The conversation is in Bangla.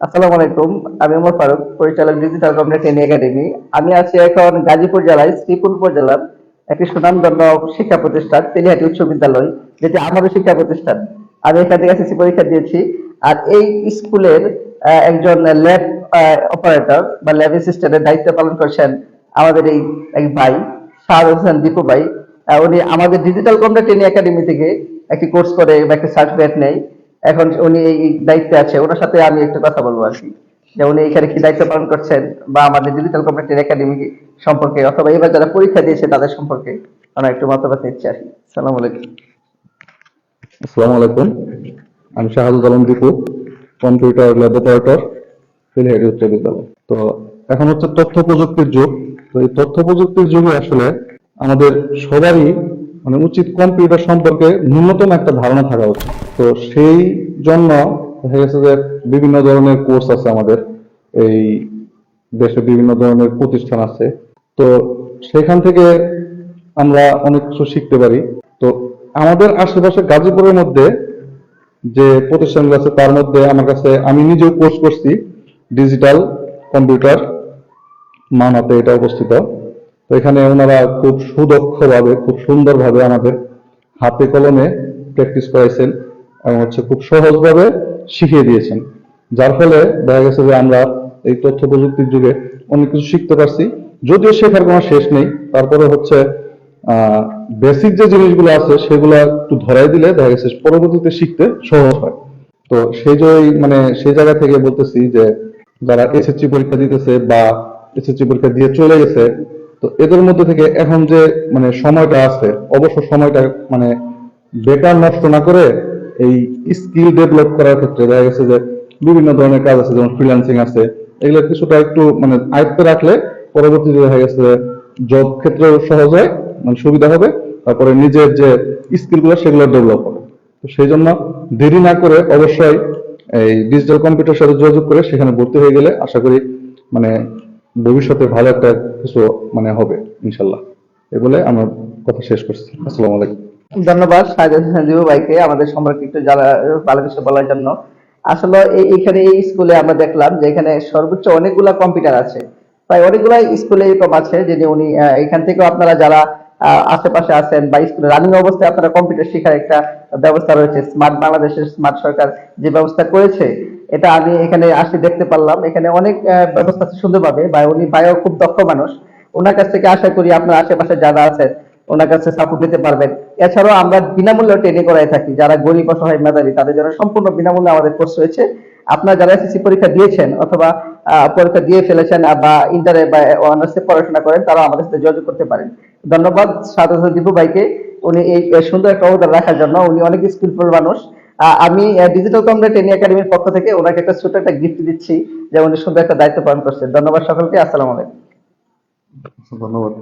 আসসালামু আলাইকুম। আমি ওমর ফারুক, পরিচালক ডিজিটাল কমিউনিটি ট্রেনিং একাডেমি। আমি আছি এখন গাজীপুর জেলায় শ্রীপুর উপজেলার একটি সুনামধন্য শিক্ষা প্রতিষ্ঠান তেলিহাটি উচ্চ বিদ্যালয়, যেটি আমারও শিক্ষা প্রতিষ্ঠান। আমি এখান থেকে এসএসসি পরীক্ষা দিয়েছি। আর এই স্কুলের একজন ল্যাব অপারেটর বা ল্যাব অ্যাসিস্ট্যান্টের দায়িত্ব পালন করছেন আমাদের এই এক ভাই, শাহাদ হোসেন দীপু ভাই। উনি আমাদের ডিজিটাল কমিউনিটি ট্রেনিং একাডেমি থেকে একটি কোর্স করে বা একটি সার্টিফিকেট নেয়। এখন উনি এই দায়িত্বে আছে, ওনার সাথে আমি একটু কথা বলবো আর কি, যে উনি এখানে কি দায়িত্ব পালন করছেন বা আমাদের ডিজিটাল কমিউনিটি একাডেমি সম্পর্কে, অথবা এবার যারা পরীক্ষা দিয়েছে তাদের সম্পর্কে আমরা একটু মতামত নিচ্ছি আর কি। সালাম আলাইকুম। আসসালামু আলাইকুম। আমি Shahadul Alam Dipu, computer lab operator, Telihati উচ্চ বিদ্যালয়। তো এখন হচ্ছে তথ্য প্রযুক্তির যুগ। তো এই তথ্য প্রযুক্তির যুগে আসলে আমাদের সবারই মানে উচিত কম্পিউটার সম্পর্কে ন্যূনতম একটা ধারণা থাকা উচিত। তো সেই জন্য দেখা গেছে যে বিভিন্ন ধরনের কোর্স আছে আমাদের এই দেশে, বিভিন্ন ধরনের প্রতিষ্ঠান আছে। তো সেখান থেকে আমরা অনেক কিছু শিখতে পারি। তো আমাদের আশেপাশে গাজীপুরের মধ্যে যে প্রতিষ্ঠানগুলো আছে তার মধ্যে আমার কাছে, আমি নিজেও কোর্স করছি ডিজিটাল কম্পিউটার, মানাতে এটা অবস্থিত। তো এখানে ওনারা খুব সুদক্ষভাবে, খুব সুন্দরভাবে আমাদের হাতে কলমে প্র্যাকটিস করাইছেন এবং হচ্ছে খুব সহজভাবে শিখিয়ে দিয়েছেন। যার ফলে দেখা গেছে যে আমরা এই তথ্য প্রযুক্তির যুগে অনেক কিছু শিখতে পারছি। যদিও শেখার কোনো শেষ নেই, তারপরে হচ্ছে বেসিক যে জিনিসগুলো আছে সেগুলো একটু ধরাই দিলে দেখা গেছে পরবর্তীতে শিখতে সহজ হয়। তো সেই যে মানে সেই জায়গা থেকে বলতেছি যে যারা এসএসসি পরীক্ষা দিতেছে বা এসএসসি পরীক্ষা দিয়ে চলে গেছে, তো এদের মধ্যে থেকে এখন যে মানে সময়টা আছে, অবসর সময়টা মানে বেকার নষ্ট না করে এই স্কিল ডেভেলপ করার ক্ষেত্রে দেখা গেছে যে বিভিন্ন ধরনের কাজ আছে, যেমন ফ্রিল্যান্সিং আছে, এগুলো কিছুটা একটু মানে আয়ত্তে রাখলে পরবর্তীতে দেখা গেছে জব ক্ষেত্রেও সহজ হয়, মানে সুবিধা হবে। তারপরে নিজের যে স্কিলগুলো সেগুলো ডেভেলপ হবে। তো সেই জন্য দেরি না করে অবশ্যই এই ডিজিটাল কম্পিউটার সাথে যোগাযোগ করে সেখানে ভর্তি হয়ে গেলে আশা করি মানে ভবিষ্যতে ভালো একটা কিছু মানে হবে ইনশাল্লাহ। এ বলে আমার কথা শেষ করছি। আসসালামু আলাইকুম। ধন্যবাদ শাহেদ হোসেন দীপু ভাইকে আমাদের সম্পর্কে একটু যারা ভালো কিছু বলার জন্য। আসলে এইখানে এই স্কুলে আমরা দেখলাম যে এখানে সর্বোচ্চ অনেকগুলা কম্পিউটার আছে, প্রায় অনেকগুলা স্কুলে এরকম আছে যে উনি এখান থেকেও আপনারা যারা আশেপাশে আছেন বা স্কুলে রানিং অবস্থায় আপনারা কম্পিউটার শেখার একটা ব্যবস্থা রয়েছে, স্মার্ট বাংলাদেশের স্মার্ট সরকার যে ব্যবস্থা করেছে, এটা আমি এখানে আসে দেখতে পারলাম। এখানে অনেক ব্যবস্থা আছে সুন্দরভাবে, বা উনি ভাইও খুব দক্ষ মানুষ। ওনার কাছ থেকে আশা করি আপনার আশেপাশে যারা আছেন ওনার কাছে সাপোর্ট নিতে পারবেন। এছাড়াও আমরা বিনামূল্যে ট্রেনিং করাই থাকি, যারা গরিব অসহায় মেধাবী তাদের জন্য সম্পূর্ণ বিনামূল্যে আমাদের কোর্স রয়েছে। আপনারা যারা এসএসসি পরীক্ষা দিয়েছেন অথবা পরীক্ষা দিয়ে ফেলেছেন বা ইন্টারে বা অনার্সে পড়াশোনা করেন, তারা আমাদের সাথে যোগাযোগ করতে পারেন। ধন্যবাদ সাদত দীপু ভাইকে, উনি এই সুন্দর একটা অবদান রাখার জন্য। উনি অনেক স্কিলফুল মানুষ। আমি ডিজিটাল কমিউনিটি ট্রেনিং একাডেমির পক্ষ থেকে ওনাকে একটা ছোট একটা গিফট দিচ্ছি, যে উনি সুন্দর একটা দায়িত্ব পালন করছেন। ধন্যবাদ সকলকে। আসসালামু আলাইকুম। ধন্যবাদ।